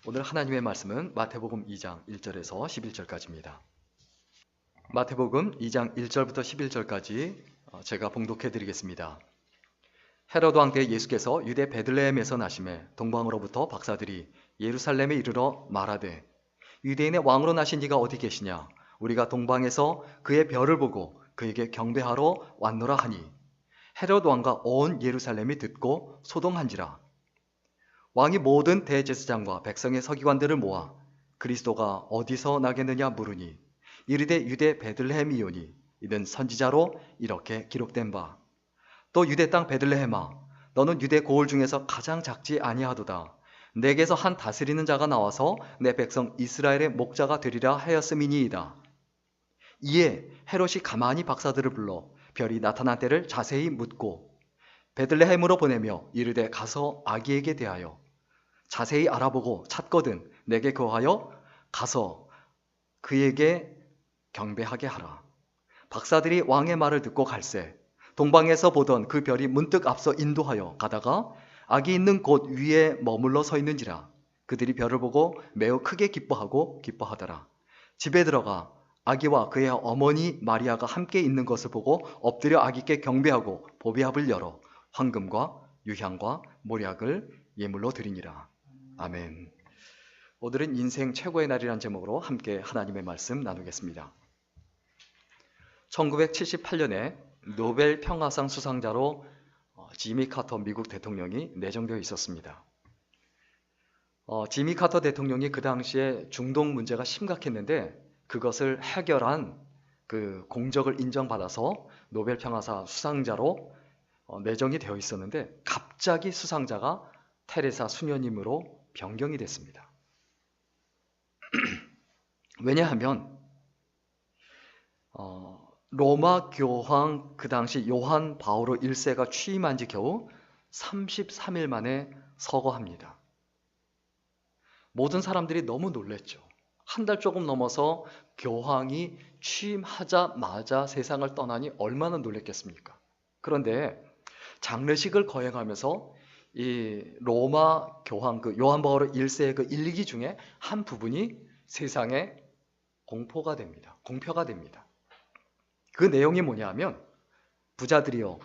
오늘 하나님의 말씀은 마태복음 2장 1절에서 11절까지입니다. 마태복음 2장 1절부터 11절까지 제가 봉독해 드리겠습니다. 헤로드 왕 때 예수께서 유대 베들레헴에서 나심에 동방으로부터 박사들이 예루살렘에 이르러 말하되 유대인의 왕으로 나신 이가 어디 계시냐? 우리가 동방에서 그의 별을 보고 그에게 경배하러 왔노라 하니 헤로드 왕과 온 예루살렘이 듣고 소동한지라. 왕이 모든 대제사장과 백성의 서기관들을 모아 그리스도가 어디서 나겠느냐 물으니 이르되 유대 베들레헴이오니 이는 선지자로 이렇게 기록된 바. 또 유대 땅 베들레헴아 너는 유대 고을 중에서 가장 작지 아니하도다. 내게서 한 다스리는 자가 나와서 내 백성 이스라엘의 목자가 되리라 하였음이니이다. 이에 헤롯이 가만히 박사들을 불러 별이 나타난 때를 자세히 묻고 베들레헴으로 보내며 이르되 가서 아기에게 대하여 자세히 알아보고 찾거든 내게 거하여 가서 그에게 경배하게 하라. 박사들이 왕의 말을 듣고 갈새 동방에서 보던 그 별이 문득 앞서 인도하여 가다가 아기 있는 곳 위에 머물러 서 있는지라. 그들이 별을 보고 매우 크게 기뻐하더라. 집에 들어가 아기와 그의 어머니 마리아가 함께 있는 것을 보고 엎드려 아기께 경배하고 보배합을 열어 황금과 유향과 모략을 예물로 드리니라. 아멘. 오늘은 인생 최고의 날이란 제목으로 함께 하나님의 말씀 나누겠습니다. 1978년에 노벨 평화상 수상자로 지미 카터 미국 대통령이 내정되어 있었습니다. 지미 카터 대통령이 그 당시에 중동 문제가 심각했는데 그것을 해결한 그 공적을 인정받아서 노벨 평화상 수상자로 내정이 되어 있었는데 갑자기 수상자가 테레사 수녀님으로 변경이 됐습니다. 왜냐하면 로마 교황 그 당시 요한 바오로 1세가 취임한 지 겨우 33일 만에 서거합니다. 모든 사람들이 너무 놀랬죠. 한 달 조금 넘어서 교황이 취임하자마자 세상을 떠나니 얼마나 놀랬겠습니까? 그런데 장례식을 거행하면서 이 로마 교황 그 요한 바오로 1세의 그 일기 중에 한 부분이 세상에 공표가 됩니다. 그 내용이 뭐냐면 부자들이여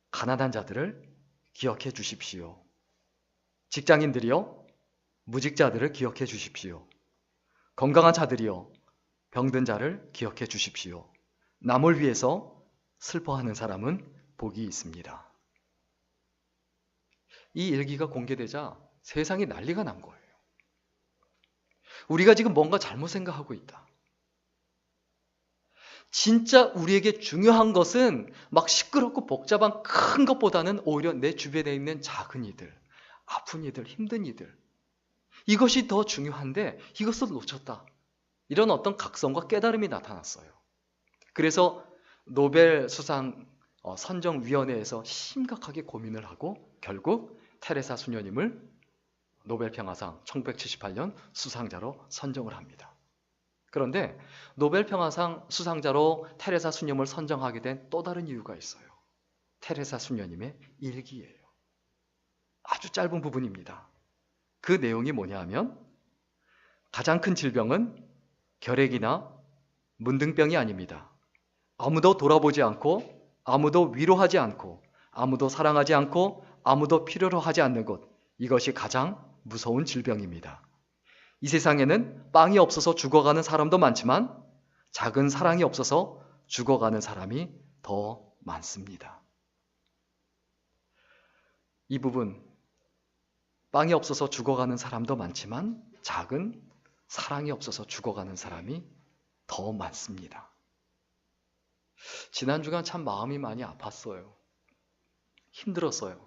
가난한 자들을 기억해 주십시오. 직장인들이여 무직자들을 기억해 주십시오. 건강한 자들이여 병든 자를 기억해 주십시오. 남을 위해서 슬퍼하는 사람은 복이 있습니다. 이 일기가 공개되자 세상이 난리가 난 거예요. 우리가 지금 뭔가 잘못 생각하고 있다. 진짜 우리에게 중요한 것은 막 시끄럽고 복잡한 큰 것보다는 오히려 내 주변에 있는 작은 이들, 아픈 이들, 힘든 이들, 이것이 더 중요한데 이것을 놓쳤다. 이런 어떤 각성과 깨달음이 나타났어요. 그래서 노벨 수상 선정위원회에서 심각하게 고민을 하고 결국 테레사 수녀님을 노벨 평화상 1978년 수상자로 선정을 합니다. 그런데 노벨 평화상 수상자로 테레사 수녀님을 선정하게 된 또 다른 이유가 있어요. 테레사 수녀님의 일기예요. 아주 짧은 부분입니다. 그 내용이 뭐냐 하면 가장 큰 질병은 결핵이나 문둥병이 아닙니다. 아무도 돌아보지 않고 아무도 위로하지 않고 아무도 사랑하지 않고 아무도 필요로 하지 않는 것, 이것이 가장 무서운 질병입니다. 이 세상에는 빵이 없어서 죽어가는 사람도 많지만 작은 사랑이 없어서 죽어가는 사람이 더 많습니다. 이 부분, 빵이 없어서 죽어가는 사람도 많지만 작은 사랑이 없어서 죽어가는 사람이 더 많습니다. 지난 주간 참 마음이 많이 아팠어요. 힘들었어요.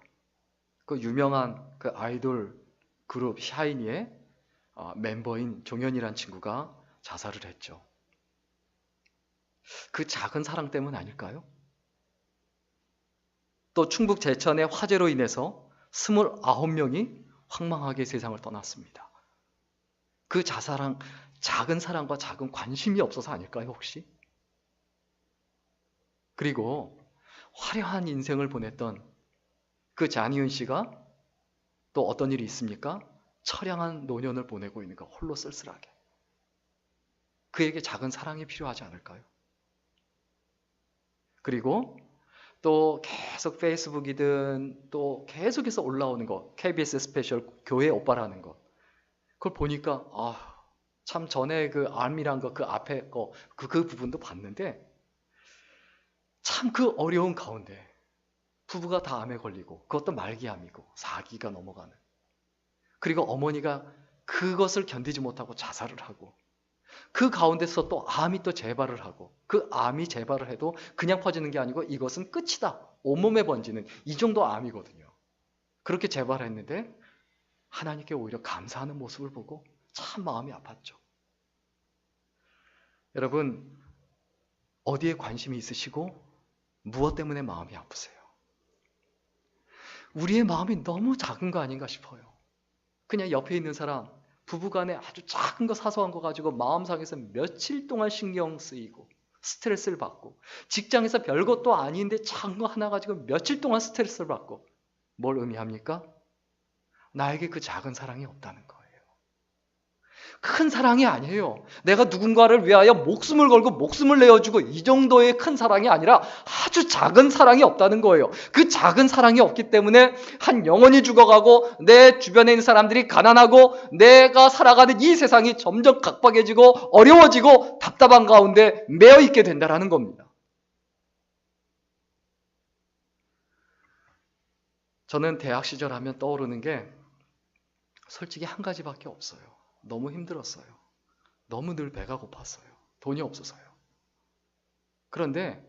그 유명한 그 아이돌 그룹 샤이니의 멤버인 종현이란 친구가 자살을 했죠. 그 작은 사랑 때문 아닐까요? 또 충북 제천의 화재로 인해서 29명이 황망하게 세상을 떠났습니다. 그 작은 사랑과 작은 관심이 없어서 아닐까요, 혹시? 그리고 화려한 인생을 보냈던 그 장희은 씨가 또 어떤 일이 있습니까? 처량한 노년을 보내고 있는 거, 홀로 쓸쓸하게. 그에게 작은 사랑이 필요하지 않을까요? 그리고 또 계속 페이스북이든 또 계속해서 올라오는 거, KBS 스페셜 교회 오빠라는 거, 그걸 보니까 참 전에 그 암이란 거, 그 앞에 거, 그 부분도 봤는데 참 그 어려운 가운데 부부가 다 암에 걸리고, 그것도 말기암이고 4기가 넘어가는, 그리고 어머니가 그것을 견디지 못하고 자살을 하고, 그 가운데서 또 암이 또 재발을 하고, 그 암이 재발을 해도 그냥 퍼지는 게 아니고 이것은 끝이다, 온몸에 번지는 이 정도 암이거든요. 그렇게 재발했는데 하나님께 오히려 감사하는 모습을 보고 참 마음이 아팠죠. 여러분, 어디에 관심이 있으시고 무엇 때문에 마음이 아프세요? 우리의 마음이 너무 작은 거 아닌가 싶어요. 그냥 옆에 있는 사람, 부부간에 아주 작은 거, 사소한 거 가지고 마음상에서 며칠 동안 신경 쓰이고 스트레스를 받고, 직장에서 별것도 아닌데 작은 거 하나 가지고 며칠 동안 스트레스를 받고, 뭘 의미합니까? 나에게 그 작은 사랑이 없다는 거예요. 큰 사랑이 아니에요. 내가 누군가를 위하여 목숨을 걸고 목숨을 내어주고 이 정도의 큰 사랑이 아니라 아주 작은 사랑이 없다는 거예요. 그 작은 사랑이 없기 때문에 한 영혼이 죽어가고, 내 주변에 있는 사람들이 가난하고, 내가 살아가는 이 세상이 점점 각박해지고 어려워지고 답답한 가운데 매여 있게 된다는 겁니다. 저는 대학 시절 하면 떠오르는 게 솔직히 한 가지밖에 없어요. 너무 힘들었어요. 너무 늘 배가 고팠어요. 돈이 없어서요. 그런데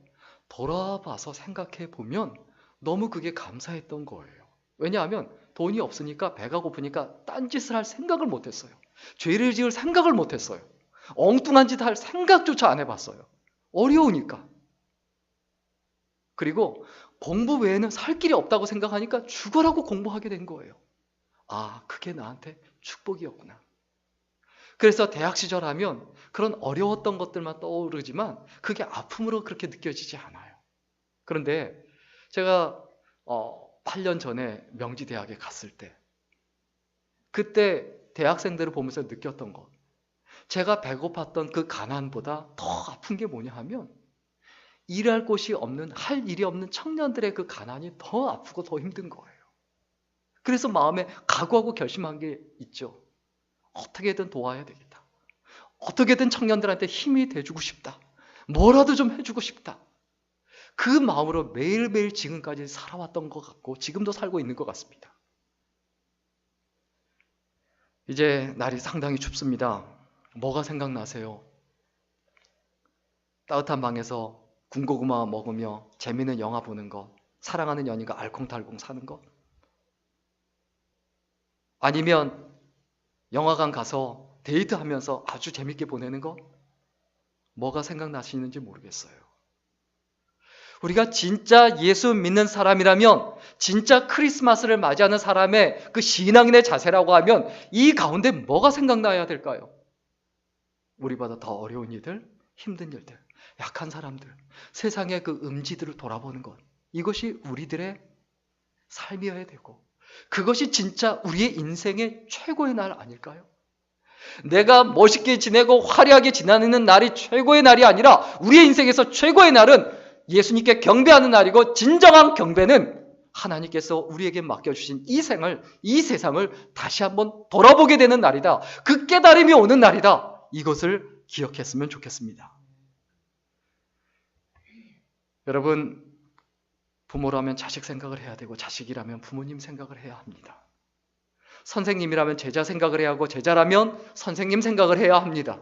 돌아봐서 생각해 보면 너무 그게 감사했던 거예요. 왜냐하면 돈이 없으니까, 배가 고프니까 딴짓을 할 생각을 못했어요. 죄를 지을 생각을 못했어요. 엉뚱한 짓 할 생각조차 안 해봤어요. 어려우니까. 그리고 공부 외에는 살 길이 없다고 생각하니까 죽어라고 공부하게 된 거예요. 그게 나한테 축복이었구나. 그래서 대학 시절 하면 그런 어려웠던 것들만 떠오르지만 그게 아픔으로 그렇게 느껴지지 않아요. 그런데 제가 8년 전에 명지대학에 갔을 때, 그때 대학생들을 보면서 느꼈던 것, 제가 배고팠던 그 가난보다 더 아픈 게 뭐냐 하면, 일할 곳이 없는, 할 일이 없는 청년들의 그 가난이 더 아프고 더 힘든 거예요. 그래서 마음에 각오하고 결심한 게 있죠. 어떻게든 도와야 되겠다. 어떻게든 청년들한테 힘이 돼주고 싶다. 뭐라도 좀 해주고 싶다. 그 마음으로 매일매일 지금까지 살아왔던 것 같고 지금도 살고 있는 것 같습니다. 이제 날이 상당히 춥습니다. 뭐가 생각나세요? 따뜻한 방에서 군고구마 먹으며 재미있는 영화 보는 것, 사랑하는 연인과 알콩달콩 사는 것, 아니면 영화관 가서 데이트하면서 아주 재밌게 보내는 것, 뭐가 생각나시는지 모르겠어요. 우리가 진짜 예수 믿는 사람이라면, 진짜 크리스마스를 맞이하는 사람의 그 신앙인의 자세라고 하면 이 가운데 뭐가 생각나야 될까요? 우리보다 더 어려운 일들, 힘든 일들, 약한 사람들, 세상의 그 음지들을 돌아보는 것, 이것이 우리들의 삶이어야 되고, 그것이 진짜 우리의 인생의 최고의 날 아닐까요? 내가 멋있게 지내고 화려하게 지나는 날이 최고의 날이 아니라 우리의 인생에서 최고의 날은 예수님께 경배하는 날이고, 진정한 경배는 하나님께서 우리에게 맡겨주신 이 생을, 이 세상을 다시 한번 돌아보게 되는 날이다. 그 깨달음이 오는 날이다. 이것을 기억했으면 좋겠습니다. 여러분, 부모라면 자식 생각을 해야 되고, 자식이라면 부모님 생각을 해야 합니다. 선생님이라면 제자 생각을 해야 하고, 제자라면 선생님 생각을 해야 합니다.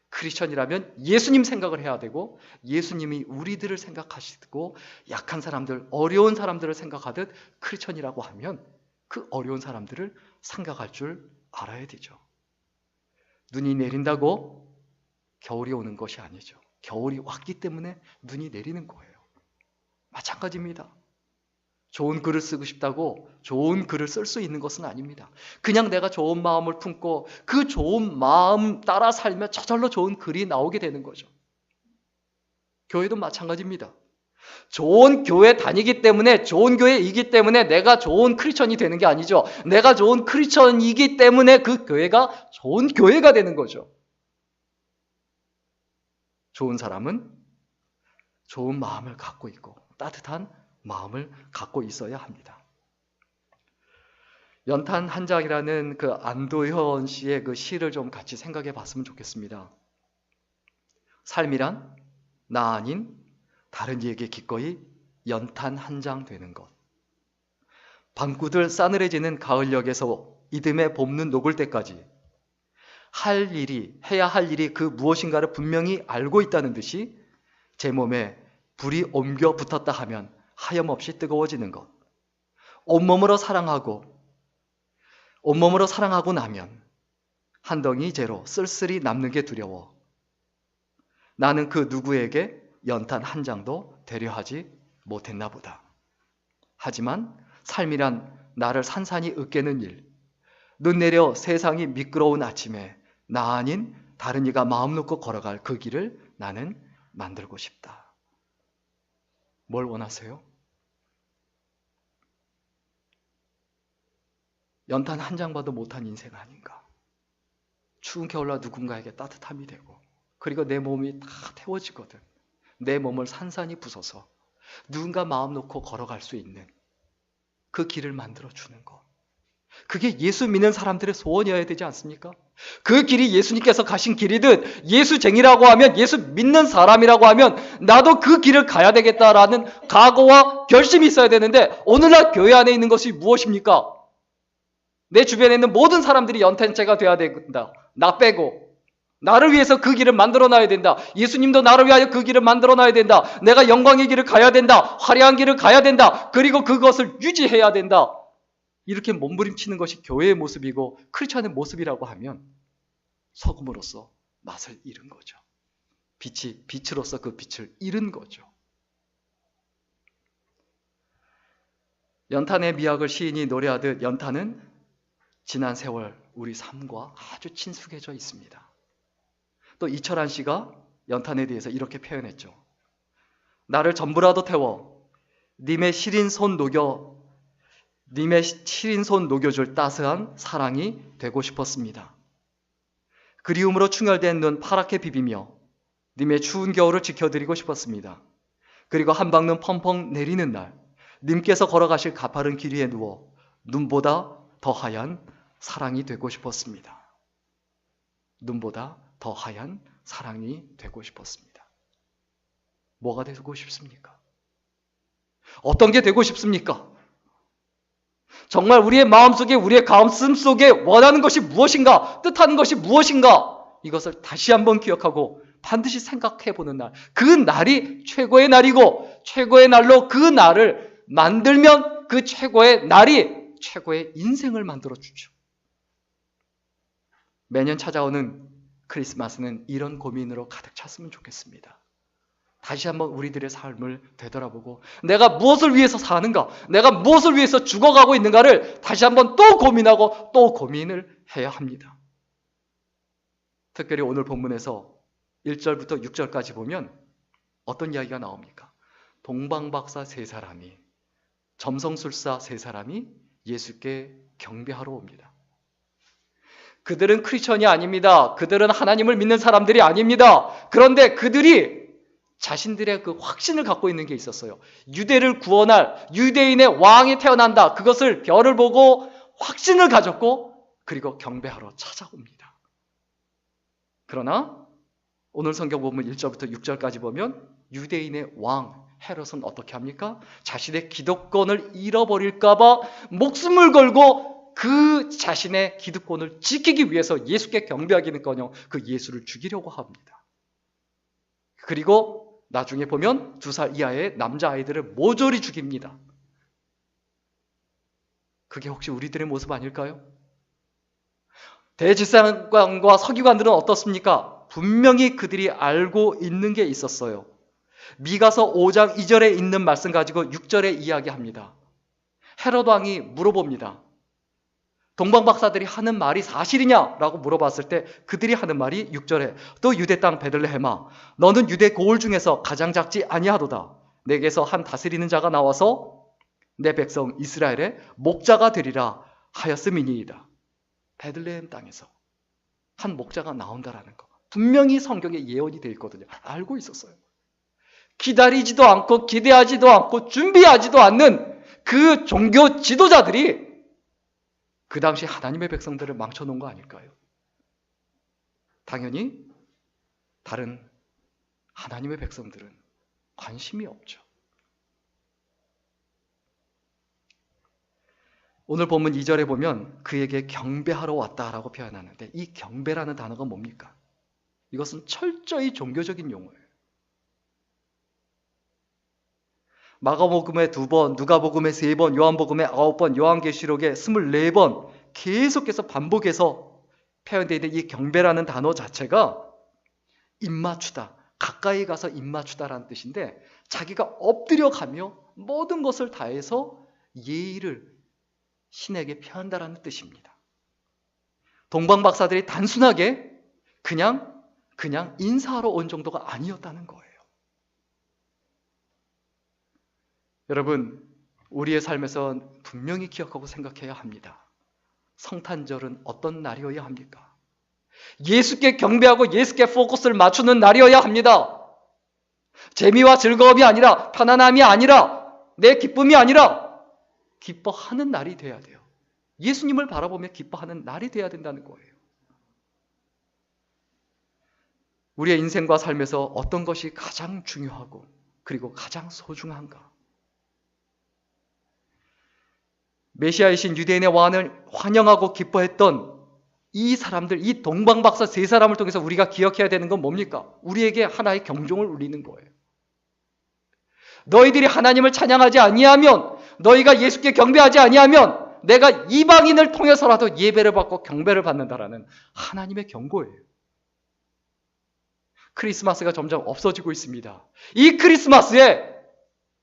크리스천이라면 예수님 생각을 해야 되고, 예수님이 우리들을 생각하시고 약한 사람들, 어려운 사람들을 생각하듯 크리스천이라고 하면 그 어려운 사람들을 생각할 줄 알아야 되죠. 눈이 내린다고 겨울이 오는 것이 아니죠. 겨울이 왔기 때문에 눈이 내리는 거예요. 마찬가지입니다. 좋은 글을 쓰고 싶다고 좋은 글을 쓸 수 있는 것은 아닙니다. 그냥 내가 좋은 마음을 품고 그 좋은 마음 따라 살면 저절로 좋은 글이 나오게 되는 거죠. 교회도 마찬가지입니다. 좋은 교회 다니기 때문에, 좋은 교회이기 때문에 내가 좋은 크리스천이 되는 게 아니죠. 내가 좋은 크리스천이기 때문에 그 교회가 좋은 교회가 되는 거죠. 좋은 사람은 좋은 마음을 갖고 있고 따뜻한 마음을 갖고 있어야 합니다. 연탄 한 장이라는 그 안도현 씨의 그 시를 좀 같이 생각해 봤으면 좋겠습니다. 삶이란 나 아닌 다른 이에게 기꺼이 연탄 한 장 되는 것. 방구들 싸늘해지는 가을녘에서 이듬해 봄눈 녹을 때까지 해야 할 일이 그 무엇인가를 분명히 알고 있다는 듯이 제 몸에 불이 옮겨 붙었다 하면 하염없이 뜨거워지는 것. 온몸으로 사랑하고 나면 한 덩이 재로 쓸쓸히 남는 게 두려워. 나는 그 누구에게 연탄 한 장도 되려하지 못했나 보다. 하지만 삶이란 나를 산산이 으깨는 일, 눈 내려 세상이 미끄러운 아침에 나 아닌 다른 이가 마음 놓고 걸어갈 그 길을 나는 만들고 싶다. 뭘 원하세요? 연탄 한 장 봐도 못한 인생 아닌가? 추운 겨울날 누군가에게 따뜻함이 되고, 그리고 내 몸이 다 태워지거든. 내 몸을 산산이 부숴서 누군가 마음 놓고 걸어갈 수 있는 그 길을 만들어주는 것. 그게 예수 믿는 사람들의 소원이어야 되지 않습니까? 그 길이 예수님께서 가신 길이든 예수쟁이라고 하면, 예수 믿는 사람이라고 하면 나도 그 길을 가야 되겠다라는 각오와 결심이 있어야 되는데, 오늘날 교회 안에 있는 것이 무엇입니까? 내 주변에 있는 모든 사람들이 연탄재가 돼야 된다. 나 빼고. 나를 위해서 그 길을 만들어 놔야 된다. 예수님도 나를 위하여 그 길을 만들어 놔야 된다. 내가 영광의 길을 가야 된다. 화려한 길을 가야 된다. 그리고 그것을 유지해야 된다. 이렇게 몸부림치는 것이 교회의 모습이고 크리스천의 모습이라고 하면 소금으로서 맛을 잃은 거죠. 빛으로서 그 빛을 잃은 거죠. 연탄의 미학을 시인이 노래하듯 연탄은 지난 세월 우리 삶과 아주 친숙해져 있습니다. 또 이철환 씨가 연탄에 대해서 이렇게 표현했죠. 나를 전부라도 태워 님의 시린 손 녹여줄 따스한 사랑이 되고 싶었습니다. 그리움으로 충혈된 눈 파랗게 비비며 님의 추운 겨울을 지켜드리고 싶었습니다. 그리고 한방눈 펑펑 내리는 날 님께서 걸어가실 가파른 길 위에 누워 눈보다 더 하얀 사랑이 되고 싶었습니다. 눈보다 더 하얀 사랑이 되고 싶었습니다. 뭐가 되고 싶습니까? 어떤 게 되고 싶습니까? 정말 우리의 마음속에, 우리의 가슴 속에 원하는 것이 무엇인가, 뜻하는 것이 무엇인가, 이것을 다시 한번 기억하고 반드시 생각해 보는 날, 그 날이 최고의 날이고, 최고의 날로 그 날을 만들면 그 최고의 날이 최고의 인생을 만들어 주죠. 매년 찾아오는 크리스마스는 이런 고민으로 가득 찼으면 좋겠습니다. 다시 한번 우리들의 삶을 되돌아보고 내가 무엇을 위해서 사는가, 내가 무엇을 위해서 죽어가고 있는가를 다시 한번 또 고민하고 또 고민을 해야 합니다. 특별히 오늘 본문에서 1절부터 6절까지 보면 어떤 이야기가 나옵니까? 동방박사 3사람이, 점성술사 3사람이 예수께 경배하러 옵니다. 그들은 크리스천이 아닙니다. 그들은 하나님을 믿는 사람들이 아닙니다. 그런데 그들이 자신들의 그 확신을 갖고 있는 게 있었어요. 유대를 구원할 유대인의 왕이 태어난다. 그것을 별을 보고 확신을 가졌고 그리고 경배하러 찾아옵니다. 그러나 오늘 성경 본문 1절부터 6절까지 보면 유대인의 왕 헤롯은 어떻게 합니까? 자신의 기득권을 잃어버릴까 봐 목숨을 걸고 그 자신의 기득권을 지키기 위해서 예수께 경배하기는커녕 그 예수를 죽이려고 합니다. 그리고 나중에 보면 2살 이하의 남자아이들을 모조리 죽입니다. 그게 혹시 우리들의 모습 아닐까요? 대제사장과 서기관들은 어떻습니까? 분명히 그들이 알고 있는 게 있었어요. 미가서 5장 2절에 있는 말씀 가지고 6절에 이야기합니다. 헤롯 왕이 물어봅니다. 동방박사들이 하는 말이 사실이냐라고 물어봤을 때 그들이 하는 말이 6절에 또 유대 땅 베들레헴아 너는 유대 고을 중에서 가장 작지 아니하도다. 내게서 한 다스리는 자가 나와서 내 백성 이스라엘의 목자가 되리라 하였음이니이다. 베들레헴 땅에서 한 목자가 나온다라는 거 분명히 성경에 예언이 되어 있거든요. 알고 있었어요. 기다리지도 않고 기대하지도 않고 준비하지도 않는 그 종교 지도자들이 그 당시 하나님의 백성들을 망쳐놓은 거 아닐까요? 당연히 다른 하나님의 백성들은 관심이 없죠. 오늘 본문 2절에 보면 그에게 경배하러 왔다라고 표현하는데 이 경배라는 단어가 뭡니까? 이것은 철저히 종교적인 용어예요. 마가복음에 2번, 누가복음에 3번, 요한복음에 9번, 요한계시록에 24번 계속해서 반복해서 표현되어 있는 이 경배라는 단어 자체가 입맞추다, 가까이 가서 입맞추다라는 뜻인데 자기가 엎드려 가며 모든 것을 다해서 예의를 신에게 표한다라는 뜻입니다. 동방박사들이 단순하게 그냥 인사하러 온 정도가 아니었다는 거예요. 여러분, 우리의 삶에서 분명히 기억하고 생각해야 합니다. 성탄절은 어떤 날이어야 합니까? 예수께 경배하고 예수께 포커스를 맞추는 날이어야 합니다. 재미와 즐거움이 아니라, 편안함이 아니라, 내 기쁨이 아니라 기뻐하는 날이 돼야 돼요. 예수님을 바라보며 기뻐하는 날이 돼야 된다는 거예요. 우리의 인생과 삶에서 어떤 것이 가장 중요하고 그리고 가장 소중한가? 메시아이신 유대인의 왕을 환영하고 기뻐했던 이 사람들, 이 동방박사 3사람을 통해서 우리가 기억해야 되는 건 뭡니까? 우리에게 하나의 경종을 울리는 거예요. 너희들이 하나님을 찬양하지 아니하면, 너희가 예수께 경배하지 아니하면 내가 이방인을 통해서라도 예배를 받고 경배를 받는다라는 하나님의 경고예요. 크리스마스가 점점 없어지고 있습니다. 이 크리스마스에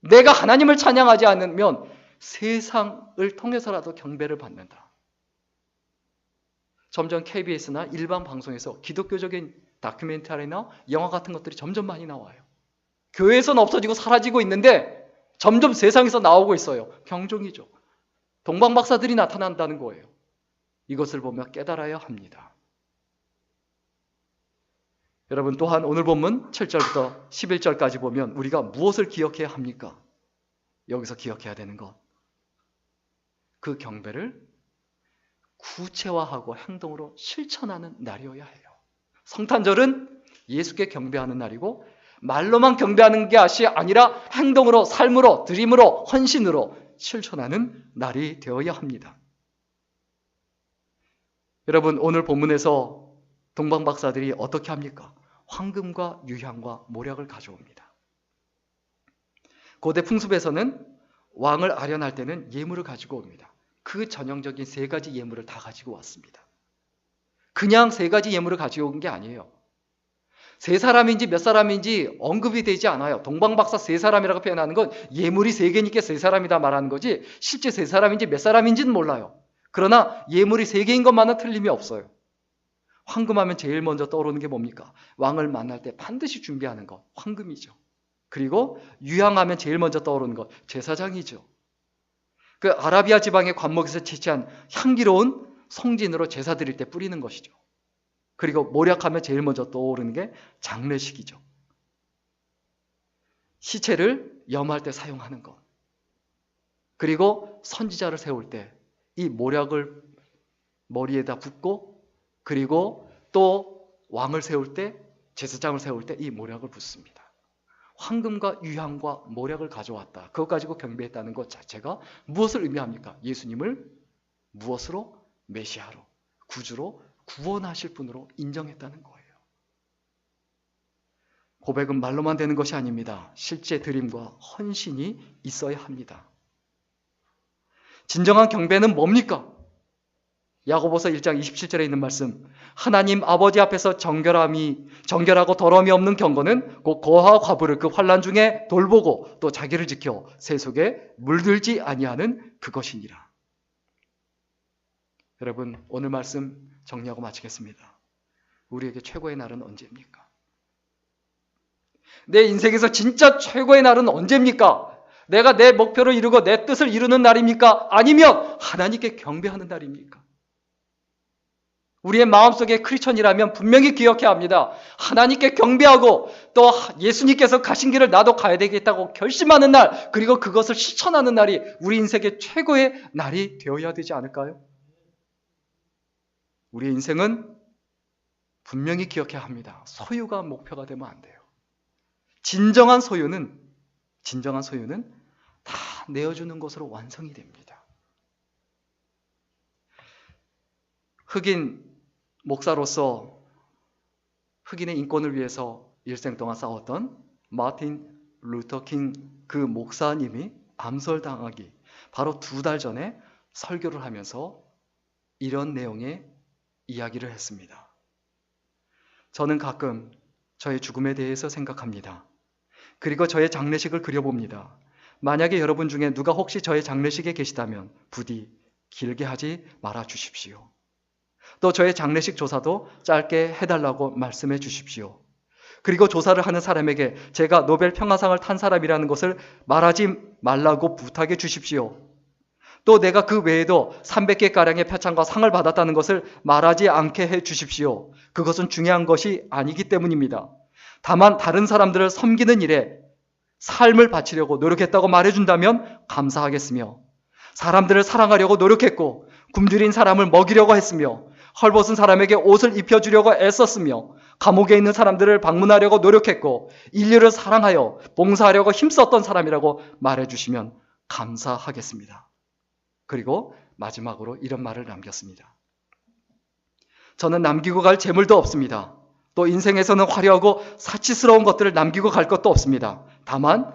내가 하나님을 찬양하지 않으면 세상을 통해서라도 경배를 받는다. 점점 KBS나 일반 방송에서 기독교적인 다큐멘터리나 영화 같은 것들이 점점 많이 나와요. 교회에서는 없어지고 사라지고 있는데 점점 세상에서 나오고 있어요. 경종이죠. 동방박사들이 나타난다는 거예요. 이것을 보며 깨달아야 합니다. 여러분, 또한 오늘 본문 7절부터 11절까지 보면 우리가 무엇을 기억해야 합니까? 여기서 기억해야 되는 것, 그 경배를 구체화하고 행동으로 실천하는 날이어야 해요. 성탄절은 예수께 경배하는 날이고 말로만 경배하는 게 아니라 행동으로, 삶으로, 드림으로, 헌신으로 실천하는 날이 되어야 합니다. 여러분, 오늘 본문에서 동방박사들이 어떻게 합니까? 황금과 유향과 모략을 가져옵니다. 고대 풍습에서는 왕을 아련할 때는 예물을 가지고 옵니다. 그 전형적인 3가지 예물을 다 가지고 왔습니다. 그냥 3가지 예물을 가지고 온 게 아니에요. 3사람인지 몇 사람인지 언급이 되지 않아요. 동방박사 3사람이라고 표현하는 건 예물이 3개니까 3사람이다 말하는 거지 실제 3사람인지 몇 사람인지는 몰라요. 그러나 예물이 3개인 것만은 틀림이 없어요. 황금하면 제일 먼저 떠오르는 게 뭡니까? 왕을 만날 때 반드시 준비하는 것, 황금이죠. 그리고 유향하면 제일 먼저 떠오르는 것, 제사장이죠. 그 아라비아 지방의 관목에서 채취한 향기로운 성진으로 제사 드릴 때 뿌리는 것이죠. 그리고 모략하면 제일 먼저 떠오르는 게 장례식이죠. 시체를 염할 때 사용하는 것. 그리고 선지자를 세울 때 이 모략을 머리에다 붓고, 그리고 또 왕을 세울 때, 제사장을 세울 때 이 모략을 붓습니다. 황금과 유향과 모략을 가져왔다. 그것 가지고 경배했다는 것 자체가 무엇을 의미합니까? 예수님을 무엇으로? 메시아로, 구주로, 구원하실 분으로 인정했다는 거예요. 고백은 말로만 되는 것이 아닙니다. 실제 드림과 헌신이 있어야 합니다. 진정한 경배는 뭡니까? 야고보서 1장 27절에 있는 말씀, 하나님 아버지 앞에서 정결하고 더러움이 없는 경건은 곧 거와 과부를 그 환난 중에 돌보고 또 자기를 지켜 새 속에 물들지 아니하는 그것이니라. 여러분, 오늘 말씀 정리하고 마치겠습니다. 우리에게 최고의 날은 언제입니까? 내 인생에서 진짜 최고의 날은 언제입니까? 내가 내 목표를 이루고 내 뜻을 이루는 날입니까? 아니면 하나님께 경배하는 날입니까? 우리의 마음속에 크리스천이라면 분명히 기억해야 합니다. 하나님께 경배하고 또 예수님께서 가신 길을 나도 가야 되겠다고 결심하는 날, 그리고 그것을 실천하는 날이 우리 인생의 최고의 날이 되어야 되지 않을까요? 우리의 인생은 분명히 기억해야 합니다. 소유가 목표가 되면 안 돼요. 진정한 소유는 다 내어주는 것으로 완성이 됩니다. 흑인 목사로서 흑인의 인권을 위해서 일생 동안 싸웠던 마틴 루터 킹 그 목사님이 암살당하기 바로 2달 전에 설교를 하면서 이런 내용의 이야기를 했습니다. 저는 가끔 저의 죽음에 대해서 생각합니다. 그리고 저의 장례식을 그려봅니다. 만약에 여러분 중에 누가 혹시 저의 장례식에 계시다면 부디 길게 하지 말아 주십시오. 또 저의 장례식 조사도 짧게 해달라고 말씀해 주십시오. 그리고 조사를 하는 사람에게 제가 노벨 평화상을 탄 사람이라는 것을 말하지 말라고 부탁해 주십시오. 또 내가 그 외에도 300개가량의 표창과 상을 받았다는 것을 말하지 않게 해 주십시오. 그것은 중요한 것이 아니기 때문입니다. 다만 다른 사람들을 섬기는 일에 삶을 바치려고 노력했다고 말해준다면 감사하겠으며, 사람들을 사랑하려고 노력했고 굶주린 사람을 먹이려고 했으며 헐벗은 사람에게 옷을 입혀주려고 애썼으며 감옥에 있는 사람들을 방문하려고 노력했고 인류를 사랑하여 봉사하려고 힘썼던 사람이라고 말해주시면 감사하겠습니다. 그리고 마지막으로 이런 말을 남겼습니다. 저는 남기고 갈 재물도 없습니다. 또 인생에서는 화려하고 사치스러운 것들을 남기고 갈 것도 없습니다. 다만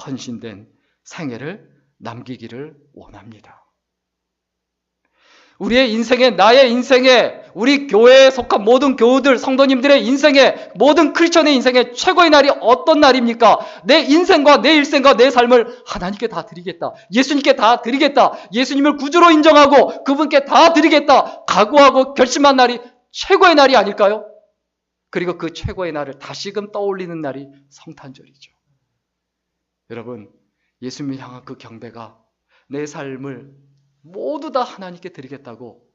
헌신된 생애를 남기기를 원합니다. 우리의 인생에, 나의 인생에, 우리 교회에 속한 모든 교우들, 성도님들의 인생에, 모든 크리스천의 인생에 최고의 날이 어떤 날입니까? 내 인생과 내 일생과 내 삶을 하나님께 다 드리겠다. 예수님께 다 드리겠다. 예수님을 구주로 인정하고 그분께 다 드리겠다. 각오하고 결심한 날이 최고의 날이 아닐까요? 그리고 그 최고의 날을 다시금 떠올리는 날이 성탄절이죠. 여러분, 예수님을 향한 그 경배가 내 삶을 모두 다 하나님께 드리겠다고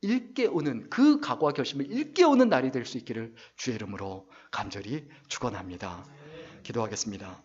일깨우는, 그 각오와 결심을 일깨우는 날이 될 수 있기를 주의 이름으로 간절히 축원합니다. 기도하겠습니다.